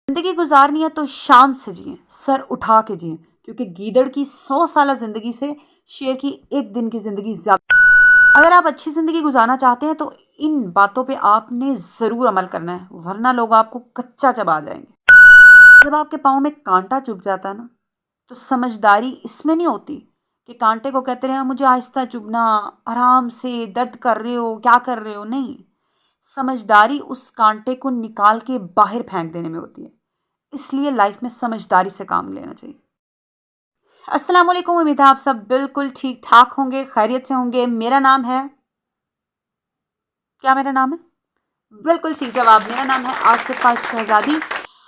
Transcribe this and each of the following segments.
ज़िंदगी गुजारनी है तो शान से जिए, सर उठा के जिए, क्योंकि गीदड़ की 100 साल ज़िंदगी से शेर की एक दिन की ज़िंदगी ज़्यादा। अगर आप अच्छी ज़िंदगी गुजारना चाहते हैं तो इन बातों पे आपने ज़रूर अमल करना है, वरना लोग आपको कच्चा चबा जाएंगे। जब आपके पाँव में कांटा चुभ जाता है ना, तो समझदारी इसमें नहीं होती कि कांटे को कहते रहे मुझे आहिस्ता चुभना, आराम से, दर्द कर रहे हो, क्या कर रहे हो, नहीं। समझदारी उस कांटे को निकाल के बाहर फेंक देने में होती है। इसलिए लाइफ में समझदारी से काम लेना चाहिए। अस्सलाम वालेकुम, उम्मीद है आप सब बिल्कुल ठीक ठाक होंगे, खैरियत से होंगे। मेरा नाम है, क्या मेरा नाम है? बिल्कुल ठीक जवाब, मेरा नाम है आसिफ शहजादी।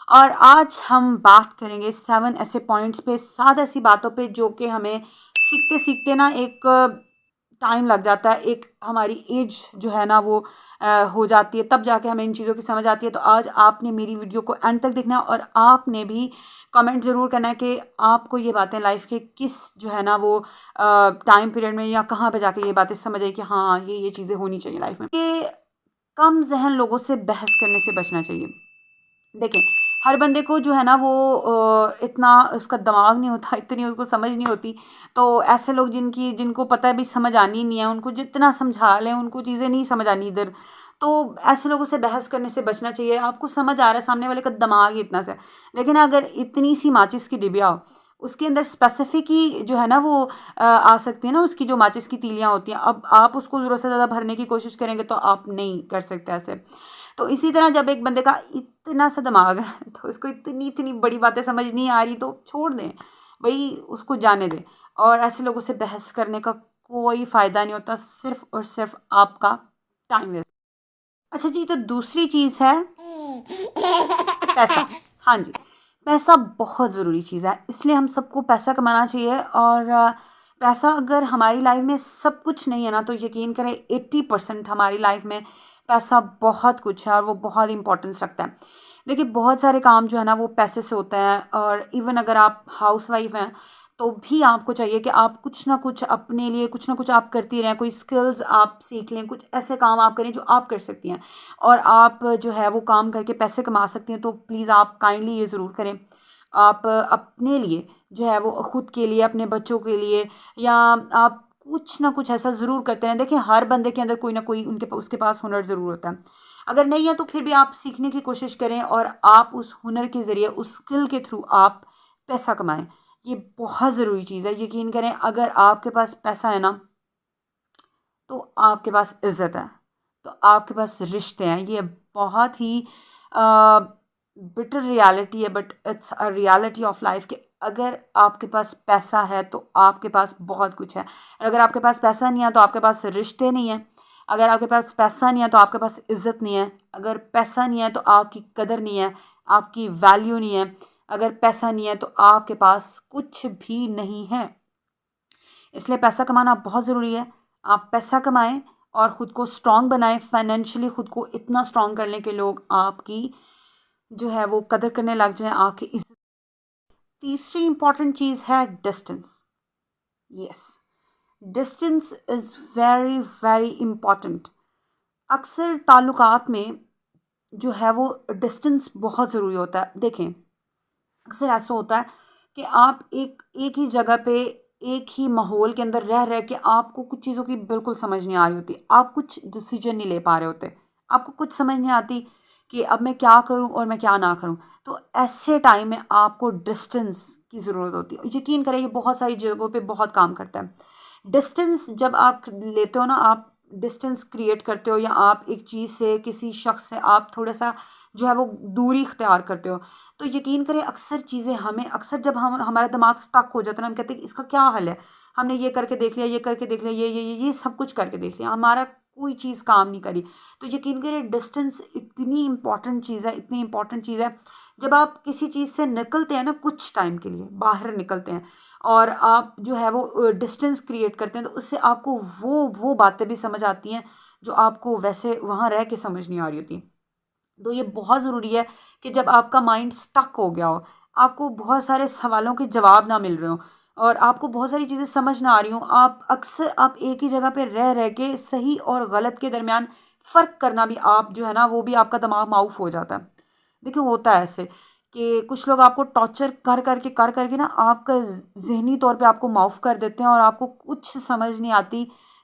और आज हम बात करेंगे 7 ऐसे पॉइंट्स पे, 7 ऐसी बातों पे जो कि हमें सीखते सीखते ना एक टाइम लग जाता है, एक हमारी एज जो है ना वो हो जाती है, तब जाके हमें इन चीज़ों की समझ आती है। तो आज आपने मेरी वीडियो को एंड तक देखना है और आपने भी कमेंट ज़रूर करना है कि आपको ये बातें लाइफ के किस जो है ना वो टाइम पीरियड में या कहाँ पे जाके ये बातें समझ आई कि हाँ ये चीज़ें होनी चाहिए लाइफ में। ये कम ज़हन लोगों से बहस करने से बचना चाहिए। देखें, हर बंदे को जो है ना वो इतना उसका दिमाग नहीं होता, इतनी उसको समझ नहीं होती। तो ऐसे लोग जिनको पता है भी समझ आनी नहीं है, उनको जितना समझा लें उनको चीज़ें नहीं समझ आनी इधर। तो ऐसे लोगों से बहस करने से बचना चाहिए। आपको समझ आ रहा है, सामने वाले का दिमाग ही इतना सा है। लेकिन अगर इतनी सी माचिस की डिबिया हो, उसके अंदर स्पेसिफिक ही जो है ना वो आ सकती है ना, उसकी जो माचिस की तीलियाँ होती हैं, अब आप उसको ज़रूरत से ज़्यादा भरने की कोशिश करेंगे तो आप नहीं कर सकते ऐसे। तो इसी तरह जब एक बंदे का इतना सा दिमाग है तो उसको इतनी इतनी बड़ी बातें समझ नहीं आ रही तो छोड़ दें, भाई उसको जाने दें। और ऐसे लोगों से बहस करने का कोई फ़ायदा नहीं होता, सिर्फ और सिर्फ आपका टाइम वेस्ट। अच्छा जी, तो दूसरी चीज़ है पैसा। हाँ जी, पैसा बहुत ज़रूरी चीज़ है, इसलिए हम सबको पैसा कमाना चाहिए। और पैसा अगर हमारी लाइफ में सब कुछ नहीं है ना, तो यकीन करें 80% हमारी लाइफ में पैसा बहुत कुछ है और वो बहुत इंपॉर्टेंस रखता है। देखिए, बहुत सारे काम जो है ना वो पैसे से होते हैं। और इवन अगर आप हाउसवाइफ हैं तो भी आपको चाहिए कि आप कुछ ना कुछ अपने लिए कुछ ना कुछ आप करती रहें, कोई स्किल्स आप सीख लें, कुछ ऐसे काम आप करें जो आप कर सकती हैं और आप जो है वो काम करके पैसे कमा सकती हैं। तो प्लीज़ आप काइंडली ये ज़रूर करें। आप अपने लिए जो है वो खुद के लिए, अपने बच्चों के लिए, या आप कुछ ना कुछ ऐसा ज़रूर करते रहें। देखिए, हर बंदे के अंदर कोई ना कोई उसके पास हुनर ज़रूर होता है। अगर नहीं है तो फिर भी आप सीखने की कोशिश करें और आप उस हुनर के ज़रिए, उस स्किल के थ्रू आप पैसा कमाएं। ये बहुत ज़रूरी चीज़ है। यकीन करें, अगर आपके पास पैसा है ना तो आपके पास इज़्ज़त है, तो आपके पास रिश्ते हैं। ये बहुत ही बिटर रियलिटी है, but it's a reality of life कि अगर आपके पास पैसा है तो आपके पास बहुत कुछ है। और अगर आपके पास पैसा नहीं है तो आपके पास रिश्ते नहीं है। अगर आपके पास पैसा नहीं है तो आपके पास इज़्ज़त नहीं है। अगर पैसा नहीं है तो आपकी कदर नहीं है, आपकी वैल्यू नहीं है। अगर पैसा नहीं है तो आपके पास कुछ भी नहीं है। इसलिए पैसा कमाना बहुत ज़रूरी है। आप पैसा कमाएँ और ख़ुद को स्ट्रॉन्ग बनाएँ, फाइनेंशियली ख़ुद को इतना स्ट्रॉन्ग कर लें कि लोग आपकी जो है वो कदर करने लग जाएँ, आपकी इज़्ज़त। तीसरी इम्पॉर्टेंट चीज़ है distance. Yes, distance is very, very important. अक्सर ताल्लुकात में जो है वो डिस्टेंस बहुत ज़रूरी होता है। देखें, अक्सर ऐसा होता है कि आप एक एक ही जगह पे, एक ही माहौल के अंदर रह के आपको कुछ चीज़ों की बिल्कुल समझ नहीं आ रही होती। आप कुछ डिसीजन नहीं ले पा रहे होते। आपको कुछ समझ नहीं आती कि अब मैं क्या करूं और मैं क्या ना करूं। तो ऐसे टाइम में आपको डिस्टेंस की ज़रूरत होती है। यकीन करें, ये बहुत सारी जगहों पे बहुत काम करता है। डिस्टेंस जब आप लेते हो ना, आप डिस्टेंस क्रिएट करते हो या आप एक चीज़ से, किसी शख्स से आप थोड़ा सा जो है वो दूरी इख्तियार करते हो, तो यकीन करें अक्सर चीज़ें हमें, अक्सर जब हम हमारा दिमाग स्टक हो जाता है ना, हम कहते हैं कि इसका क्या हल है। हमने ये करके देख लिया, ये करके देख लिया, ये सब कुछ करके देख लिया, हमारा कोई चीज़ काम नहीं करी। तो यकीन करें डिस्टेंस इतनी इंपॉर्टेंट चीज़ है, इतनी इंपॉर्टेंट चीज़ है। जब आप किसी चीज़ से निकलते हैं ना, कुछ टाइम के लिए बाहर निकलते हैं और आप जो है वो डिस्टेंस क्रिएट करते हैं, तो उससे आपको वो बातें भी समझ आती हैं जो आपको वैसे वहाँ रह के समझ नहीं आ रही होती। तो ये बहुत ज़रूरी है कि जब आपका माइंड स्टक हो गया हो, आपको बहुत सारे सवालों के जवाब ना मिल रहे हों और आपको बहुत सारी चीज़ें समझ ना आ रही हों, आप एक ही जगह पे रह के सही और गलत के दरमियान फ़र्क करना भी, आप जो है ना वो भी आपका दिमाग माउफ हो जाता है। देखिए, होता है ऐसे कि कुछ लोग आपको टॉर्चर कर करके ना आपका ज़हनी तौर पे आपको माफ़ कर देते हैं और आपको कुछ समझ नहीं आती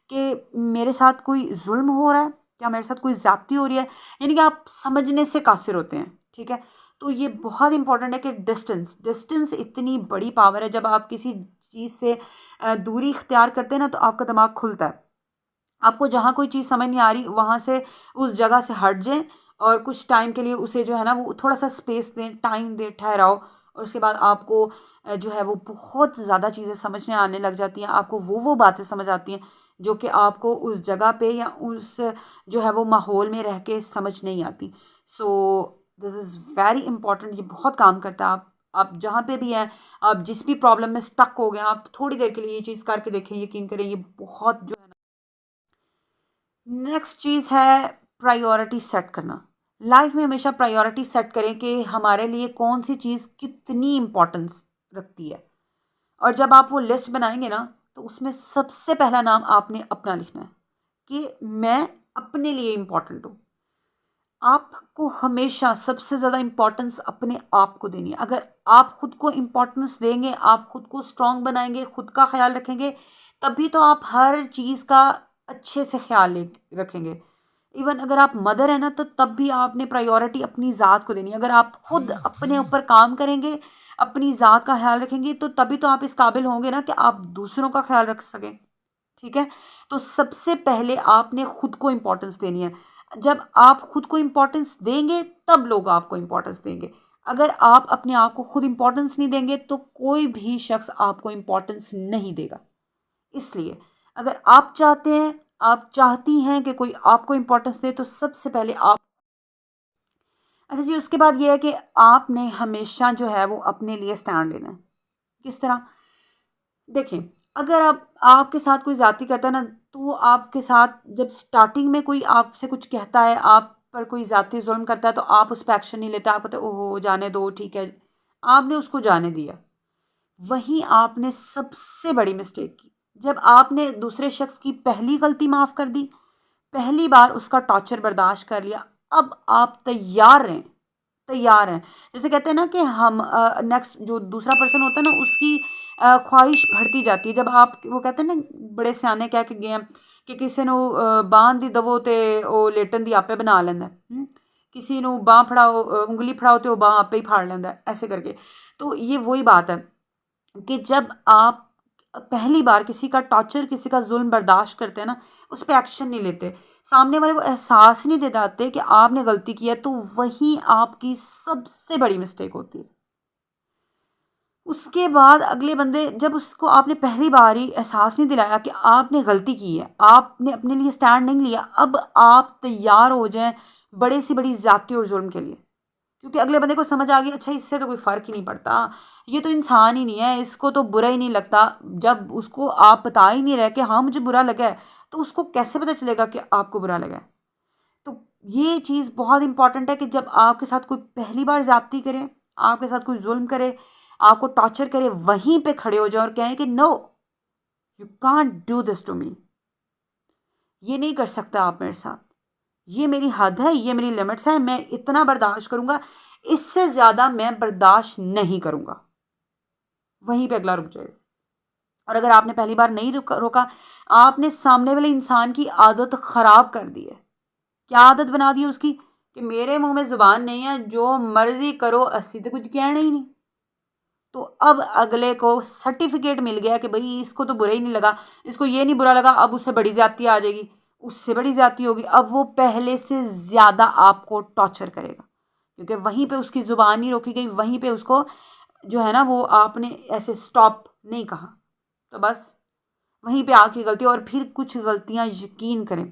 कि मेरे साथ कोई जुल्म हो रहा है, क्या मेरे साथ कोई ज़्यादती हो रही है, यानी कि आप समझने से कासिर होते हैं, ठीक है। तो ये बहुत इंपॉर्टेंट है कि डिस्टेंस डिस्टेंस इतनी बड़ी पावर है। जब आप किसी चीज़ से दूरी इख्तियार करते हैं ना तो आपका दिमाग खुलता है। आपको जहाँ कोई चीज़ समझ नहीं आ रही वहाँ से उस जगह से हट जाएँ और कुछ टाइम के लिए उसे जो है ना वो थोड़ा-सा स्पेस दें, टाइम दें, ठहराओ और उसके बाद आपको जो है वो बहुत ज़्यादा चीज़ें समझ में आने लग जाती हैं। आपको वो बातें समझ आती हैं जो कि आपको उस जगह पे या उस जो है वो माहौल में रह के समझ नहीं आती। So this is very important, ये बहुत काम करता है। आप जहाँ पे भी हैं, आप जिस भी प्रॉब्लम में स्टक हो गए हैं, आप थोड़ी देर के लिए ये चीज़ करके देखें, यकीन करें ये बहुत जो है। नेक्स्ट चीज़ है प्रायोरिटी सेट करना। लाइफ में हमेशा प्रायोरिटी सेट करें कि हमारे लिए कौन सी चीज़ कितनी इम्पोर्टेंस रखती है। और जब आप वो लिस्ट बनाएंगे ना तो उसमें सबसे पहला नाम आपने अपना लिखना है कि मैं अपने लिए इम्पोर्टेंट हूँ। आपको हमेशा सबसे ज़्यादा इम्पोर्टेंस अपने आप को देनी है। अगर आप खुद को इम्पोर्टेंस देंगे, आप खुद को स्ट्रांग बनाएंगे, खुद का ख्याल रखेंगे, तभी तो आप हर चीज़ का अच्छे से ख्याल रखेंगे। इवन अगर आप मदर है ना तो तब भी आपने प्रायोरिटी अपनी ज़ात को देनी है। अगर आप खुद अपने ऊपर काम करेंगे, अपनी ज़ात का ख्याल रखेंगे, तो तभी तो आप इस काबिल होंगे ना कि आप दूसरों का ख्याल रख सकें, ठीक है। तो सबसे पहले आपने खुद को इम्पोर्टेंस देनी है। जब आप खुद को इम्पोर्टेंस देंगे तब लोग आपको इम्पोर्टेंस देंगे। अगर आप अपने आप को खुद इम्पोर्टेंस नहीं देंगे तो कोई भी शख्स आपको इम्पोर्टेंस नहीं देगा। इसलिए अगर आप चाहते हैं, आप चाहती हैं कि कोई आपको इम्पोर्टेंस दे, तो सबसे पहले आप। अच्छा जी, उसके बाद ये है कि आपने हमेशा जो है वो अपने लिए स्टैंड लेना है। किस तरह? देखिए, अगर आप आपके साथ कोई ज़्यादती करता है ना, तो वो आपके साथ जब स्टार्टिंग में कोई आपसे कुछ कहता है, आप पर कोई ज़्यादती ज़ुल्म करता है, तो आप उस पे एक्शन नहीं लेते। आप कहते हो, ओहो! जाने दो, ठीक है। आपने उसको जाने दिया। वहीं आपने सबसे बड़ी मिस्टेक की। जब आपने दूसरे शख्स की पहली गलती माफ़ कर दी, पहली बार उसका टॉर्चर बर्दाश्त कर लिया, अब आप तैयार हैं। जैसे कहते हैं ना कि हम नेक्स्ट जो दूसरा पर्सन होता है ना उसकी ख्वाहिश बढ़ती जाती है। जब आप वो कहते हैं ना, बड़े सियाने कह के गए हैं कि किसी ਨੂੰ ਬਾਂਹ ਦੀ ਦਵੋ ਤੇ ਉਹ ਲੇਟਣ ਦੀ ਆਪੇ ਬਣਾ ਲੈਂਦਾ ਹੈ। किसी ਨੂੰ ਬਾਂਹ ਫੜਾਓ, ਉਂਗਲੀ ਫੜਾਓ ਤੇ ਉਹ ਬਾਂਹ आपे ही फाड़ लेंदा है, ऐसे करके। तो ये वही बात है कि जब आप पहली बार किसी का टॉर्चर, किसी का जुल्म बर्दाश्त करते हैं ना, उस पर एक्शन नहीं लेते, सामने वाले को एहसास नहीं दे जाते कि आपने गलती की है, तो वही आपकी सबसे बड़ी मिस्टेक होती है। उसके बाद अगले बंदे, जब उसको आपने पहली बार ही एहसास नहीं दिलाया कि आपने गलती की है, आपने अपने लिए स्टैंड नहीं लिया, अब आप तैयार हो जाएं बड़े से बड़ी ज्यादती और जुल्म के लिए। क्योंकि अगले बंदे को समझ आ गई, अच्छा इससे तो कोई फ़र्क ही नहीं पड़ता, ये तो इंसान ही नहीं है, इसको तो बुरा ही नहीं लगता। जब उसको आप बता ही नहीं रहे कि हाँ मुझे बुरा लगा है, तो उसको कैसे पता चलेगा कि आपको बुरा लगा है? तो ये चीज़ बहुत इंपॉर्टेंट है कि जब आपके साथ कोई पहली बार ज़्यादती करे, आपके साथ कोई जुल्म करे, आपको टॉर्चर करे, वहीं पे खड़े हो जाओ और कहें कि no, you can't do this to me. ये नहीं कर सकता आप मेरे साथ, ये मेरी हद है, ये मेरी लिमिट्स है, मैं इतना बर्दाश्त करूंगा, इससे ज्यादा मैं बर्दाश्त नहीं करूंगा। वहीं पे अगला रुक जाएगा। और अगर आपने पहली बार नहीं रोका, आपने सामने वाले इंसान की आदत खराब कर दी है। क्या आदत बना दी है उसकी? कि मेरे मुंह में जुबान नहीं है, जो मर्जी करो, अस्सी तो कुछ कहना ही नहीं। तो अब अगले को सर्टिफिकेट मिल गया कि भाई इसको तो बुरा ही नहीं लगा, इसको ये नहीं बुरा लगा, अब उससे बड़ी ज्यादती आ जाएगी, उससे बड़ी ज्यादती होगी, अब वो पहले से ज्यादा आपको टॉर्चर करेगा। क्योंकि वहीं पे उसकी जुबान नहीं रोकी गई, वहीं पे उसको जो है ना वो आपने ऐसे स्टॉप नहीं कहा, तो बस वहीं पे आके गलती। और फिर कुछ गलतियां, यकीन करें,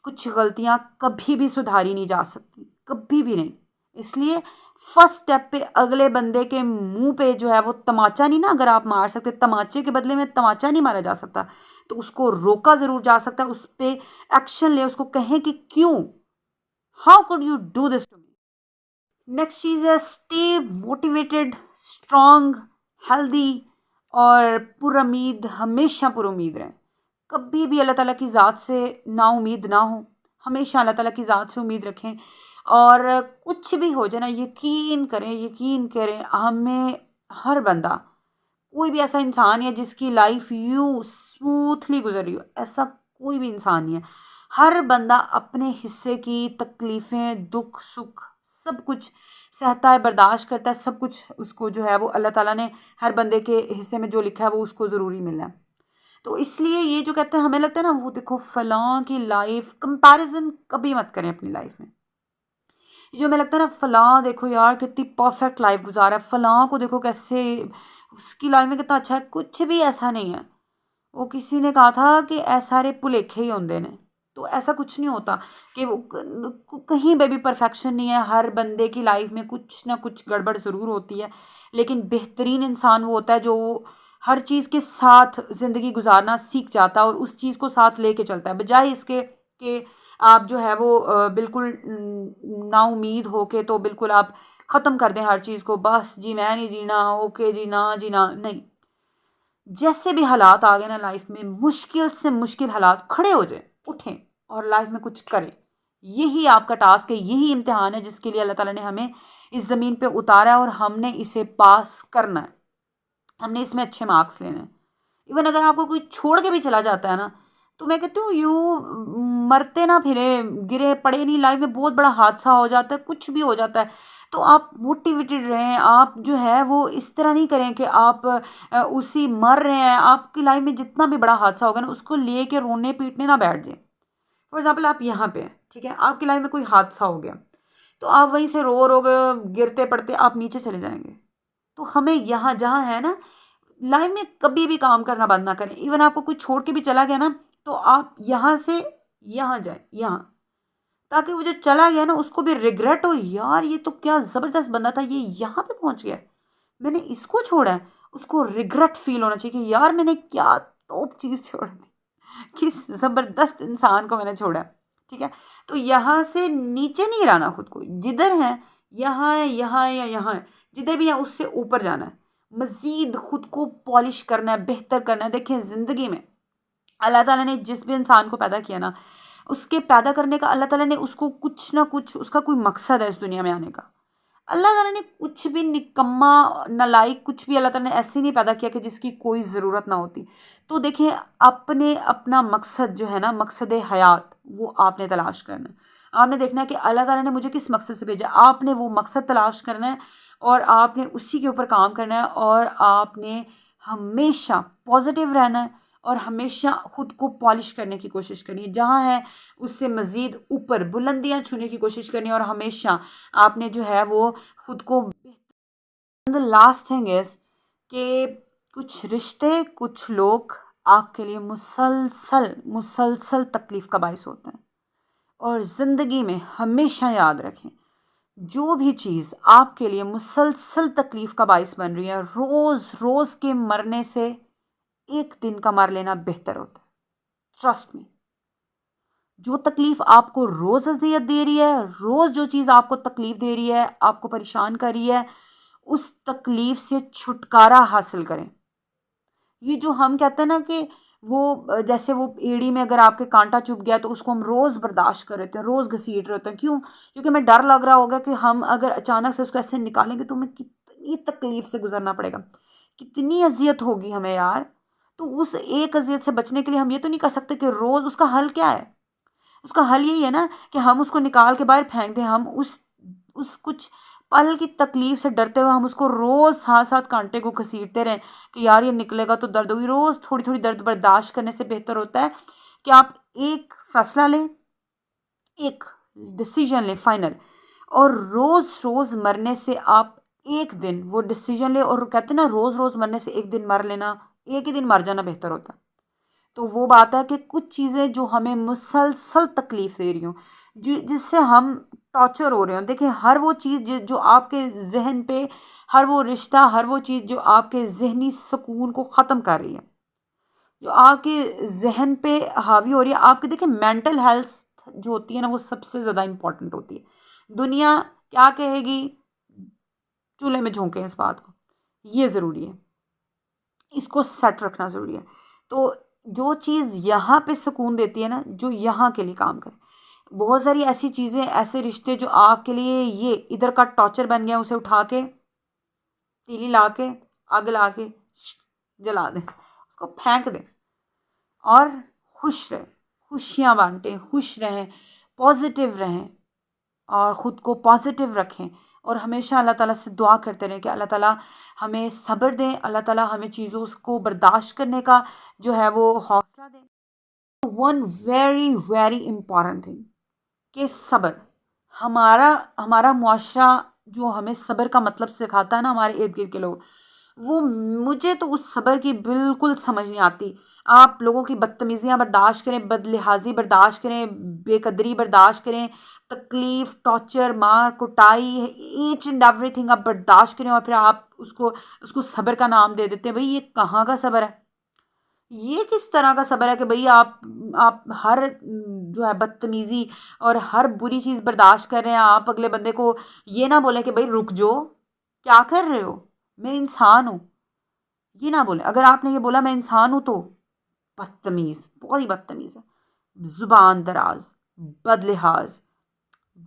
कुछ गलतियां कभी भी सुधारी नहीं जा सकती, कभी भी नहीं। इसलिए फर्स्ट स्टेप पे अगले बंदे के मुंह पे जो है वो तमाचा नहीं ना, अगर आप मार सकते, तमाचे के बदले में तमाचा नहीं मारा जा सकता, तो उसको रोका जरूर जा सकता है, उस पर एक्शन ले, उसको कहें कि क्यों, how could you do this to me. Next चीज़ है स्टे मोटिवेटेड, स्ट्रॉन्ग, हेल्दी और पुरुमीद, हमेशा पुरुमीद रहें। कभी भी अल्लाह ताला की ज़ात से ना उम्मीद ना हो, हमेशा अल्लाह ताला की ज़ात से उम्मीद रखें। और कुछ भी हो जाए ना, यकीन करें, हमें हर बंदा, कोई भी ऐसा इंसान है जिसकी लाइफ यूं स्मूथली गुजर रही हो, ऐसा कोई भी इंसान नहीं है। हर बंदा अपने हिस्से की तकलीफें, दुख सुख सब कुछ सहता है, बर्दाश्त करता है, सब कुछ उसको जो है वो अल्लाह ताला ने हर बंदे के हिस्से में जो लिखा है वो उसको ज़रूरी मिलना है। तो इसलिए ये जो कहते हैं, हमें लगता है ना, वो देखो फलां की लाइफ, कंपैरिजन कभी मत करें अपनी लाइफ में। जो हमें लगता है ना, फलां देखो यार कितनी परफेक्ट लाइफ गुजारा है, फलां को देखो कैसे उसकी लाइफ में कितना अच्छा है, कुछ भी ऐसा नहीं है। वो किसी ने कहा था कि ऐ सारे भुलेखे ही होंगे ने। तो ऐसा कुछ नहीं होता कि वो कहीं पे भी परफेक्शन नहीं है। हर बंदे की लाइफ में कुछ ना कुछ गड़बड़ ज़रूर होती है, लेकिन बेहतरीन इंसान वो होता है जो हर चीज़ के साथ ज़िंदगी गुजारना सीख जाता है और उस चीज़ को साथ लेके चलता है, बजाय इसके कि आप जो है वो बिल्कुल नाउम्मीद हो के तो बिल्कुल आप ख़त्म कर दें हर चीज़ को, बस जी मैं नहीं जीना, ओके जी ना जीना नहीं। जैसे भी हालात आ गए ना लाइफ में, मुश्किल से मुश्किल हालात, खड़े हो जाए, उठें और लाइफ में कुछ करें। यही आपका टास्क है, यही इम्तिहान है जिसके लिए अल्लाह ताला ने हमें इस ज़मीन पे उतारा है और हमने इसे पास करना है। हमने इसमें अच्छे मार्क्स लेने हैं। इवन अगर आपको कोई छोड़ के भी चला जाता है ना, तो मैं कहती हूँ यूँ मरते ना फिरे, गिरे पड़े नहीं, लाइफ में बहुत बड़ा हादसा हो जाता है, कुछ भी हो जाता है, तो आप मोटिवेटेड रहें। आप जो है वो इस तरह नहीं करें कि आप उसी मर रहे हैं। आपकी लाइफ में जितना भी बड़ा हादसा होगा ना, उसको ले के रोने पीटने ना बैठ जाए। फॉर एग्जाम्पल आप यहाँ पे हैं, ठीक है, आपकी लाइफ में कोई हादसा हो गया, तो आप वहीं से रो गिरते पड़ते आप नीचे चले जाएंगे। तो हमें यहाँ जहाँ है ना, लाइफ में कभी भी काम करना बंद ना करें। इवन आपको कोई छोड़ के भी चला गया ना, तो आप यहाँ से यहाँ जाए, यहाँ, ताकि वो जो चला गया ना उसको भी रिग्रेट हो, यार ये तो क्या ज़बरदस्त बंदा था, ये यहाँ पे पहुँच गया, मैंने इसको छोड़ा है। उसको रिग्रेट फील होना चाहिए कि यार मैंने क्या टॉप चीज़ छोड़ दी, किस ज़बरदस्त इंसान को मैंने छोड़ा है। ठीक है, तो यहाँ से नीचे नहीं गिराना खुद को, जिधर है, यहाँ है, यहाँ है या यहाँ है, जिधर भी है उससे ऊपर जाना है, मज़ीद खुद को पॉलिश करना है, बेहतर करना है। देखिए ज़िंदगी में अल्लाह ताला ने जिस भी इंसान को पैदा किया ना, उसके पैदा करने का अल्लाह ताला ने उसको कुछ ना कुछ, उसका कोई मकसद है इस दुनिया में आने का। अल्लाह ताला ने कुछ भी निकम्मा, नालायक, कुछ भी अल्लाह ताला ने ऐसे नहीं पैदा किया कि जिसकी कोई ज़रूरत ना होती। तो देखिए, अपने अपना मकसद जो है ना, मकसद हयात, वो आपने तलाश करना है। आपने देखना है कि अल्लाह ताला ने मुझे किस मकसद से भेजा, आपने वो मकसद तलाश करना है और आपने उसी के ऊपर काम करना है। और आपने हमेशा पॉजिटिव रहना है और हमेशा खुद को पॉलिश करने की कोशिश करनी है, जहाँ है उससे मज़ीद ऊपर बुलंदियाँ छूने की कोशिश करनी है। और हमेशा आपने जो है वो खुद को, द लास्ट थिंग इज़ कि कुछ रिश्ते, कुछ लोग आपके लिए मुसलसल मुसलसल तकलीफ़ का बायस होते हैं। और ज़िंदगी में हमेशा याद रखें, जो भी चीज़ आपके लिए मुसलसल तकलीफ़ का बायस बन रही है, रोज़ रोज़ के मरने से एक दिन का मर लेना बेहतर होता है। ट्रस्ट मी, जो तकलीफ़ आपको रोज़ अज़ियत दे रही है, रोज़ जो चीज़ आपको तकलीफ़ दे रही है, आपको परेशान कर रही है, उस तकलीफ़ से छुटकारा हासिल करें। ये जो हम कहते हैं ना कि वो जैसे वो एड़ी में अगर आपके कांटा चुभ गया तो उसको हम रोज़ बर्दाश्त कर रहे थे, रोज़ घसीट रहे होते हैं, क्यों? क्योंकि हमें डर लग रहा होगा कि हम अगर अचानक से उसको ऐसे निकालेंगे तो हमें कितनी तकलीफ़ से गुजरना पड़ेगा, कितनी अजियत होगी हमें यार। तो उस एक अजियत से बचने के लिए हम ये तो नहीं कर सकते कि रोज़, उसका हल क्या है? उसका हल यही है ना कि हम उसको निकाल के बाहर फेंक दें। हम उस कुछ पल की तकलीफ से डरते हुए हम उसको रोज़ साथ साथ कांटे को घसीटते रहें कि यार ये निकलेगा तो दर्द होगी। रोज़ थोड़ी थोड़ी दर्द बर्दाश्त करने से बेहतर होता है कि आप एक फैसला लें, एक डिसीजन लें फाइनल, और रोज़ रोज़ मरने से आप एक दिन वो डिसीजन लें। और कहते हैं ना, रोज़ रोज़ मरने से एक दिन मर लेना, एक ही दिन मर जाना बेहतर होता है। तो वो बात है कि कुछ चीज़ें जो हमें मुसलसल तकलीफ़ दे रही हों, जिससे हम टॉर्चर हो रहे हों, देखिए हर वो चीज़ जो आपके ज़हन पे, हर वो रिश्ता, हर वो चीज़ जो आपके ज़हनी सुकून को ख़त्म कर रही है, जो आपके ज़हन पे हावी हो रही है, आपके देखिए मेंटल हेल्थ जो होती है ना, वो सबसे ज़्यादा इम्पॉर्टेंट होती है। दुनिया क्या कहेगी, चूल्हे में झोंके इस बात को, ये ज़रूरी है, इसको सेट रखना ज़रूरी है। तो जो चीज़ यहाँ पे सुकून देती है ना, जो यहाँ के लिए काम करे, बहुत सारी ऐसी चीज़ें, ऐसे रिश्ते जो आपके लिए ये इधर का टॉर्चर बन गया, उसे उठा के तीली ला के आग ला के जला दें, उसको फेंक दें और खुश रहें, खुशियाँ बांटें, खुश रहें, पॉजिटिव रहें और ख़ुद को पॉजिटिव रखें और हमेशा अल्लाह ताला से दुआ करते रहें कि अल्लाह ताला हमें सब्र दें, अल्लाह ताला हमें चीज़ों को बर्दाश्त करने का जो है वो हौसला दें। One very very important thing कि सब्र, हमारा हमारा मुआशरा जो हमें सब्र का मतलब सिखाता है ना, हमारे इर्द गिर्द के लोग, वो मुझे तो उस सब्र की बिल्कुल समझ नहीं आती। आप लोगों की बदतमीज़ियाँ बर्दाश्त करें, बदलिहाजी बर्दाश्त करें, बेकदरी बर्दाश्त करें, तकलीफ़, टॉर्चर, मार कुटाई, ईच एंड एवरीथिंग आप बर्दाश्त करें और फिर आप उसको उसको सब्र का नाम दे देते हैं। भई ये कहाँ का सब्र है? ये किस तरह का सब्र है कि भई आप हर जो है बदतमीज़ी और हर बुरी चीज़ बर्दाश्त कर रहे हैं। आप अगले बंदे को ये ना बोलें कि भई रुक जाओ, क्या कर रहे हो? मैं इंसान हूँ। ये ना बोलें। अगर आपने ये बोला मैं इंसान हूँ तो बदतमीज़, बहुत ही बदतमीज़ है। ज़ुबान दराज़, बदलिहाज़,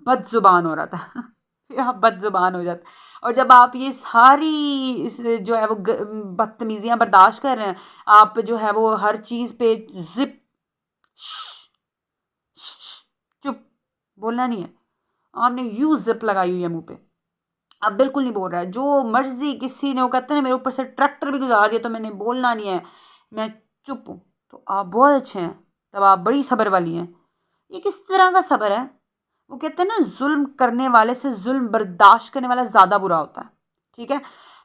बदज़ुबान हो रहा था। फिर आप बदज़ुबान हो जाते। और जब आप ये सारी इस जो है वो बदतमीज़ियाँ बर्दाश्त कर रहे हैं, आप जो है वो हर चीज़ पे ज़िप चुप, बोलना नहीं है। आपने यूँ ज़िप लगाई हुई है मुँह पे। अब बिल्कुल नहीं बोल रहा है। जो मर्ज़ी किसी ने, वो कहते हैं ना, मेरे ऊपर से ट्रैक्टर भी गुज़ार दिया तो मैंने बोलना नहीं है, मैं चुप हूँ। तो आप बहुत अच्छे हैं, तब आप बड़ी सब्र वाली हैं। ये किस तरह का सब्र है? वो कहते हैं ना, ज़ुल्म करने वाले से ज़ुल्म बर्दाश्त करने वाला ज़्यादा बुरा होता है। ठीक है?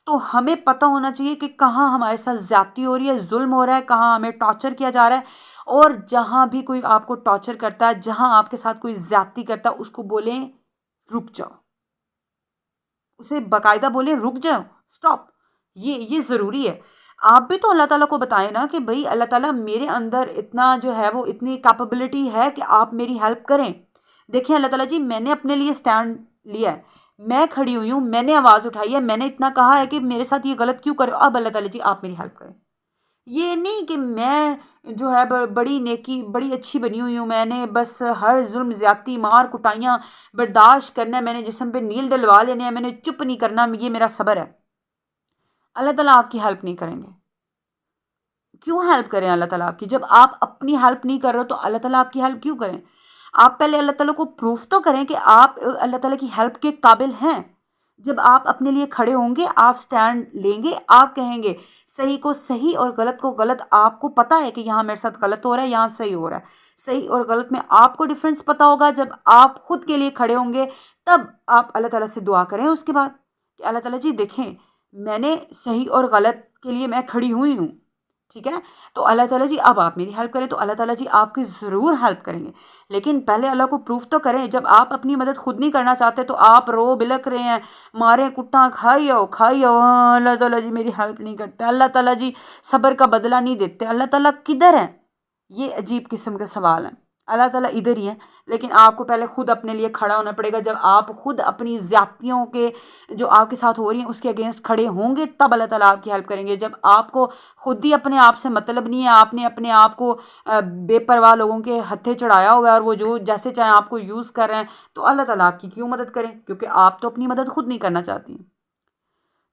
तो हमें पता होना चाहिए कि कहाँ हमारे साथ ज़्यादती हो रही है, ज़ुल्म हो रहा है, कहाँ हमें टॉर्चर किया जा रहा है। और जहाँ भी कोई आपको टॉर्चर करता है, जहाँ आपके साथ कोई ज़्यादती करता है, उसको बोलें रुक जाओ। उसे बाकायदा बोले रुक जाओ, स्टॉप। ये ज़रूरी है। आप भी तो अल्लाह ताला को बताएं ना कि भाई अल्लाह ताला, मेरे अंदर इतना जो है वो इतनी कैपेबिलिटी है कि आप मेरी हेल्प करें। देखिए अल्लाह ताला जी, मैंने अपने लिए स्टैंड लिया है, मैं खड़ी हुई हूँ, मैंने आवाज़ उठाई है, मैंने इतना कहा है कि मेरे साथ ये गलत क्यों कर रहे हो। अब अल्लाह ताला जी आप मेरी हेल्प करें। ये नहीं कि मैं जो है बड़ी नेकी, बड़ी अच्छी बनी हुई हूँ, मैंने बस हर जुल्म, ज्यादती, मार कुटाइयाँ बर्दाश्त करना है, मैंने जिस्म पे नील डलवा लेने हैं, मैंने चुप नहीं करना, ये मेरा सब्र है। अल्लाह ताला आपकी हेल्प नहीं करेंगे। क्यों हेल्प करें अल्लाह ताला आपकी? जब आप अपनी हेल्प नहीं कर रहे हो तो अल्लाह ताला आपकी हेल्प क्यों करें? आप पहले अल्लाह ताला को प्रूफ तो करें कि आप अल्लाह ताला की हेल्प के काबिल हैं। जब आप अपने लिए खड़े होंगे, आप स्टैंड लेंगे, आप कहेंगे सही को सही और गलत को गलत। आपको पता है कि यहाँ मेरे साथ गलत हो रहा है, यहाँ सही हो रहा है। सही और गलत में आपको डिफरेंस पता होगा। जब आप खुद के लिए खड़े होंगे, तब आप अल्लाह ताला से दुआ करें उसके बाद कि अल्लाह ताला जी देखें, मैंने सही और गलत के लिए मैं खड़ी हुई हूँ। ठीक है? तो अल्लाह ताला जी अब आप मेरी हेल्प करें, तो अल्लाह ताला जी आपकी ज़रूर हेल्प करेंगे। लेकिन पहले अल्लाह को प्रूफ तो करें। जब आप अपनी मदद खुद नहीं करना चाहते तो आप रो बिलक रहे हैं, मारे कुट्टा खाई आओ खाई आओ, अल्लाह ताला जी मेरी हेल्प नहीं करते, अल्लाह ताला जी सब्र का बदला नहीं देते, अल्लाह ताला किधर है? ये अजीब किस्म के सवाल हैं। अल्लाह ताला इधर ही है, लेकिन आपको पहले खुद अपने लिए खड़ा होना पड़ेगा। जब आप खुद अपनी ज़्यादतियों के जो आपके साथ हो रही हैं उसके अगेंस्ट खड़े होंगे, तब अल्लाह ताला आपकी हेल्प करेंगे। जब आपको खुद ही अपने आप से मतलब नहीं है, आपने अपने आप को बेपरवाह लोगों के हत्थे चढ़ाया हुआ है और वो जो जैसे चाहे आपको यूज़ कर रहे हैं, तो अल्लाह ताला आपकी क्यों मदद करें? क्योंकि आप तो अपनी मदद खुद नहीं करना चाहती।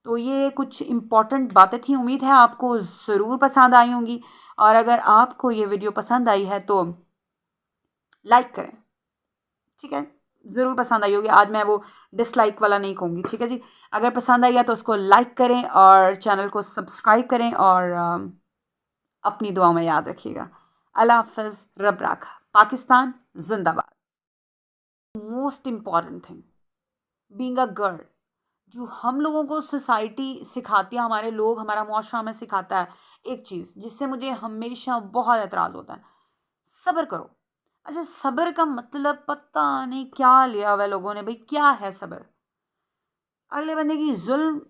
तो ये कुछ इम्पॉर्टेंट बातें थी, उम्मीद है आपको ज़रूर पसंद आई होंगी। और अगर आपको ये वीडियो पसंद आई है तो लाइक करें। ठीक है? ज़रूर पसंद आई होगी। आज मैं वो डिसलाइक वाला नहीं कहूँगी। ठीक है जी? अगर पसंद आई है तो उसको लाइक करें और चैनल को सब्सक्राइब करें और अपनी दुआओं में याद रखिएगा। अल्लाह हाफ़िज़, रब राखा। पाकिस्तान जिंदाबाद। Most important thing, being a girl, जो हम लोगों को सोसाइटी सिखाती है, हमारे लोग, हमारा मुआशरा हमें सिखाता है एक चीज़ जिससे मुझे हमेशा बहुत एतराज़ होता है, सब्र करो। अच्छा, सब्र का मतलब पता नहीं क्या लिया हुआ है लोगों ने। भाई क्या है सब्र? अगले बंदे की जुल्म